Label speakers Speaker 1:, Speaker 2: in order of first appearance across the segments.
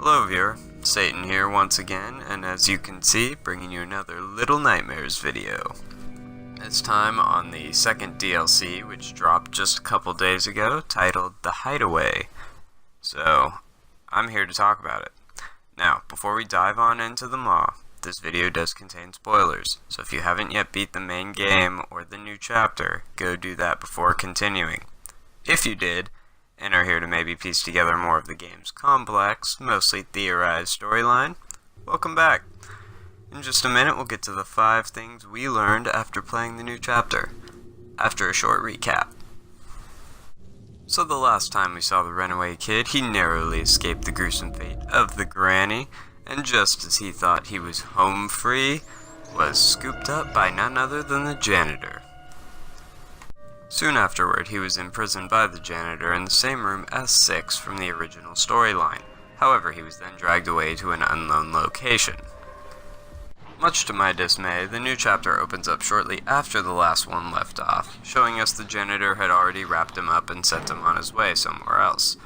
Speaker 1: Hello viewer, Satan here once again, and as you can see, bringing you another Little Nightmares video. This time on the second DLC, which dropped just a couple days ago, titled The Hideaway. So, I'm here to talk about it. Now, before we dive on into the maw, this video does contain spoilers, so if you haven't yet beat the main game or the new chapter, go do that before continuing. If you did, and are here to maybe piece together more of the game's complex, mostly theorized storyline, welcome back. In just a minute, we'll get to the 5 things we learned after playing the new chapter, after a short recap. So the last time we saw the runaway kid, he narrowly escaped the gruesome fate of the granny, and just as he thought he was home free, was scooped up by none other than the janitor. Soon afterward, he was imprisoned by the janitor in the same room as 6 from the original storyline. However, he was then dragged away to an unknown location. Much to my dismay, the new chapter opens up shortly after the last one left off, showing us the janitor had already wrapped him up and sent him on his way somewhere else.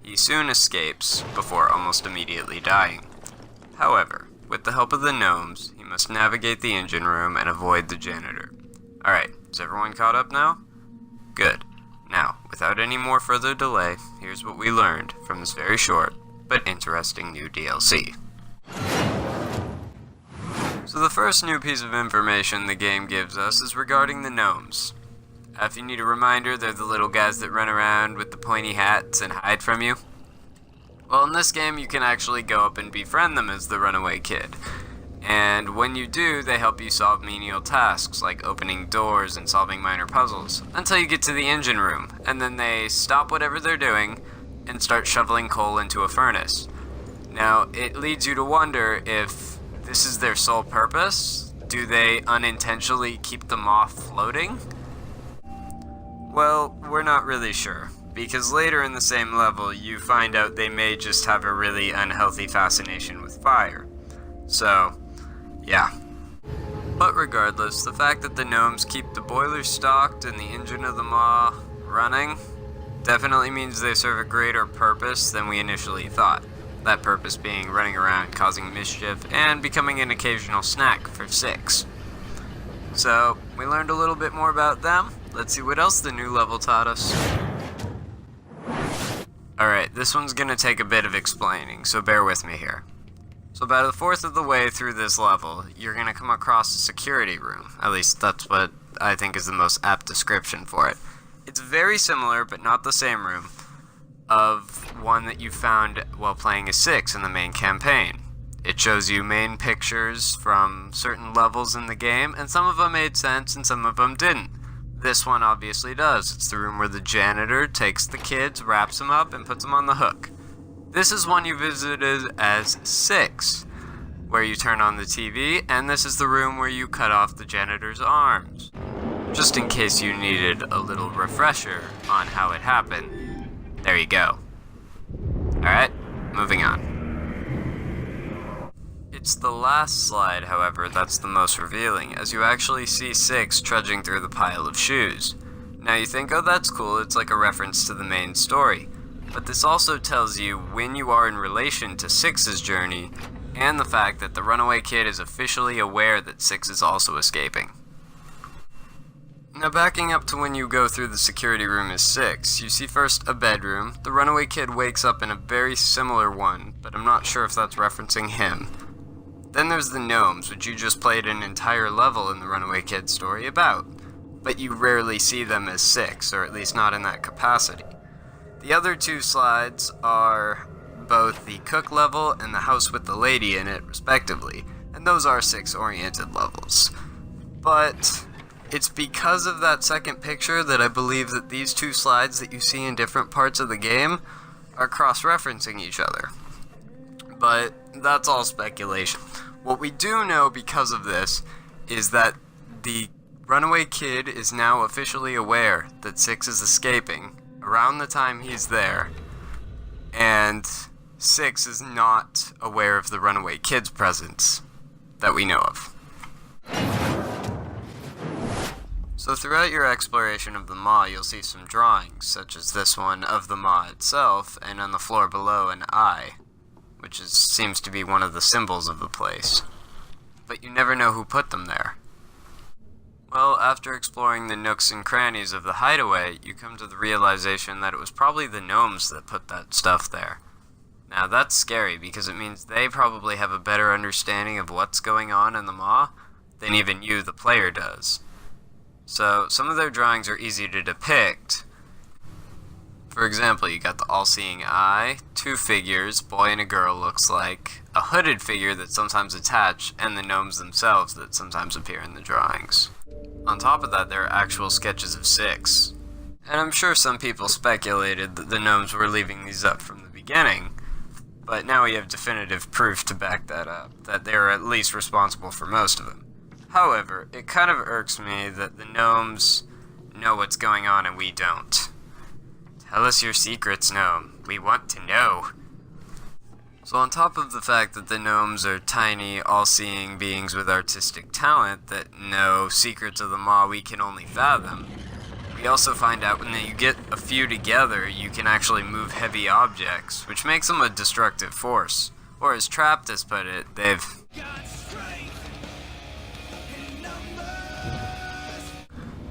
Speaker 1: He soon escapes, before almost immediately dying. However, with the help of the gnomes, he must navigate the engine room and avoid the janitor. Alright, is everyone caught up now? Good. Now, without any more further delay, here's what we learned from this very short, but interesting new DLC. So the first new piece of information the game gives us is regarding the gnomes. If you need a reminder, they're the little guys that run around with the pointy hats and hide from you. Well, in this game, you can actually go up and befriend them as the runaway kid. And when you do, they help you solve menial tasks like opening doors and solving minor puzzles, until you get to the engine room, and then they stop whatever they're doing and start shoveling coal into a furnace. Now, it leads you to wonder if this is their sole purpose. Do they unintentionally keep the maw floating? Well, we're not really sure, because later in the same level, you find out they may just have a really unhealthy fascination with fire. So, yeah. But regardless, the fact that the gnomes keep the boiler stocked and the engine of the maw running definitely means they serve a greater purpose than we initially thought. That purpose being running around causing mischief and becoming an occasional snack for 6. So, we learned a little bit more about them. Let's see what else the new level taught us. Alright, this one's gonna take a bit of explaining, so bear with me here. So about a fourth of the way through this level, you're going to come across a security room. At least that's what I think is the most apt description for it. It's very similar, but not the same room, of one that you found while playing as 6 in the main campaign. It shows you main pictures from certain levels in the game, and some of them made sense and some of them didn't. This one obviously does. It's the room where the janitor takes the kids, wraps them up, and puts them on the hook. This is one you visited as 6, where you turn on the TV, and this is the room where you cut off the janitor's arms. Just in case you needed a little refresher on how it happened. There you go. Alright, moving on. It's the last slide, however, that's the most revealing, as you actually see 6 trudging through the pile of shoes. Now you think, oh that's cool, it's like a reference to the main story. But this also tells you when you are in relation to 6's journey, and the fact that the runaway kid is officially aware that 6 is also escaping. Now backing up to when you go through the security room as 6, you see first a bedroom. The runaway kid wakes up in a very similar one, but I'm not sure if that's referencing him. Then there's the gnomes, which you just played an entire level in the runaway kid story about, but you rarely see them as 6, or at least not in that capacity. The other 2 slides are both the cook level and the house with the lady in it, respectively, and those are 6-oriented levels. But it's because of that second picture that I believe that these 2 slides that you see in different parts of the game are cross-referencing each other. But that's all speculation. What we do know because of this is that the runaway kid is now officially aware that 6 is escaping around the time he's there, and 6 is not aware of the runaway kid's presence that we know of. So throughout your exploration of the maw, you'll see some drawings, such as this one of the maw itself, and on the floor below an eye. which seems to be one of the symbols of the place. But you never know who put them there. Well, after exploring the nooks and crannies of the Hideaway, you come to the realization that it was probably the Gnomes that put that stuff there. Now that's scary because it means they probably have a better understanding of what's going on in the Maw than even you, the player, does. So some of their drawings are easy to depict. For example, you got the all-seeing eye, two figures, boy and a girl looks like, a hooded figure that's sometimes attached, and the gnomes themselves that sometimes appear in the drawings. On top of that, there are actual sketches of 6. And I'm sure some people speculated that the gnomes were leaving these up from the beginning, but now we have definitive proof to back that up, that they are at least responsible for most of them. However, it kind of irks me that the gnomes know what's going on and we don't. Tell us your secrets, gnome. We want to know. So on top of the fact that the gnomes are tiny, all-seeing beings with artistic talent that know secrets of the Maw we can only fathom, we also find out when you get a few together, you can actually move heavy objects, which makes them a destructive force. Or as Trapt has put it, they've...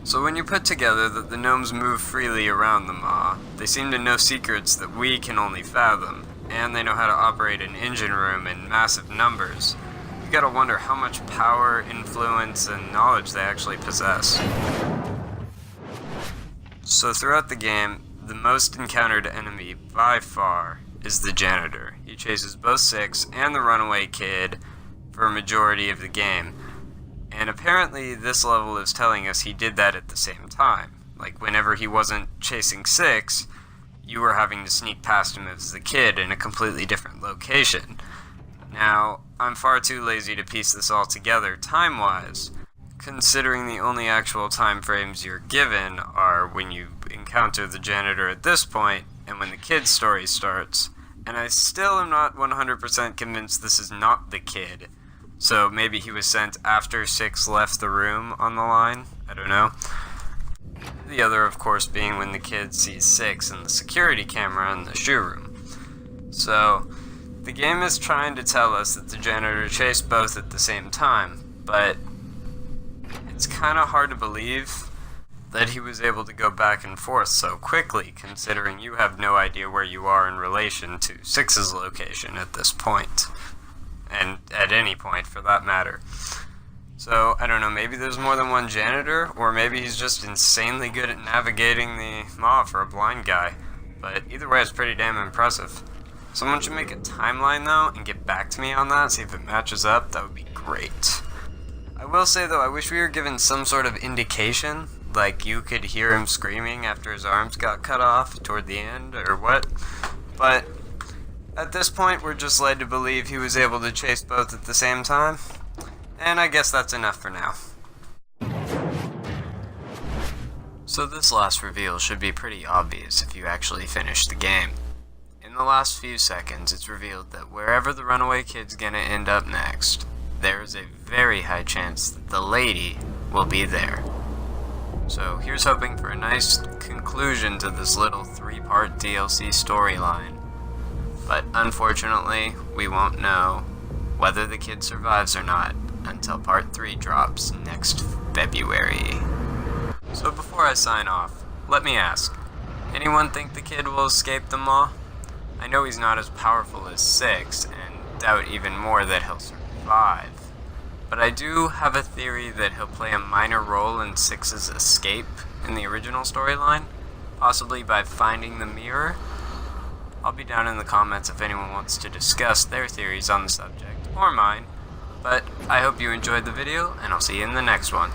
Speaker 1: So when you put together that the gnomes move freely around the Maw, they seem to know secrets that we can only fathom, and they know how to operate an engine room in massive numbers, you gotta wonder how much power, influence, and knowledge they actually possess. So throughout the game, the most encountered enemy by far is the Janitor. He chases both Six and the runaway kid for a majority of the game. And apparently this level is telling us he did that at the same time. Like whenever he wasn't chasing Six, you were having to sneak past him as the kid in a completely different location. Now, I'm far too lazy to piece this all together time-wise, considering the only actual time frames you're given are when you encounter the Janitor at this point and when the kid's story starts, and I still am not 100% convinced this is not the kid. So maybe he was sent after Six left the room on the line? I don't know. The other, of course, being when the kid sees Six in the security camera in the shoe room. So, the game is trying to tell us that the Janitor chased both at the same time, but it's kind of hard to believe that he was able to go back and forth so quickly, considering you have no idea where you are in relation to Six's location at this point. And at any point, for that matter. So, I don't know, maybe there's more than one Janitor, or maybe he's just insanely good at navigating the Maw for a blind guy. But either way, it's pretty damn impressive. Someone should make a timeline, though, and get back to me on that, see if it matches up. That would be great. I will say, though, I wish we were given some sort of indication, like you could hear him screaming after his arms got cut off toward the end, or what. But at this point, we're just led to believe he was able to chase both at the same time, and I guess that's enough for now. So this last reveal should be pretty obvious if you actually finish the game. In the last few seconds, it's revealed that wherever the runaway kid's gonna end up next, there is a very high chance that the lady will be there. So here's hoping for a nice conclusion to this little 3-part DLC storyline. But unfortunately, we won't know whether the kid survives or not until Part 3 drops next February. So before I sign off, let me ask, anyone think the kid will escape the Maw? I know he's not as powerful as Six, and doubt even more that he'll survive. But I do have a theory that he'll play a minor role in Six's escape in the original storyline, possibly by finding the mirror. I'll be down in the comments if anyone wants to discuss their theories on the subject, or mine. But I hope you enjoyed the video, and I'll see you in the next one.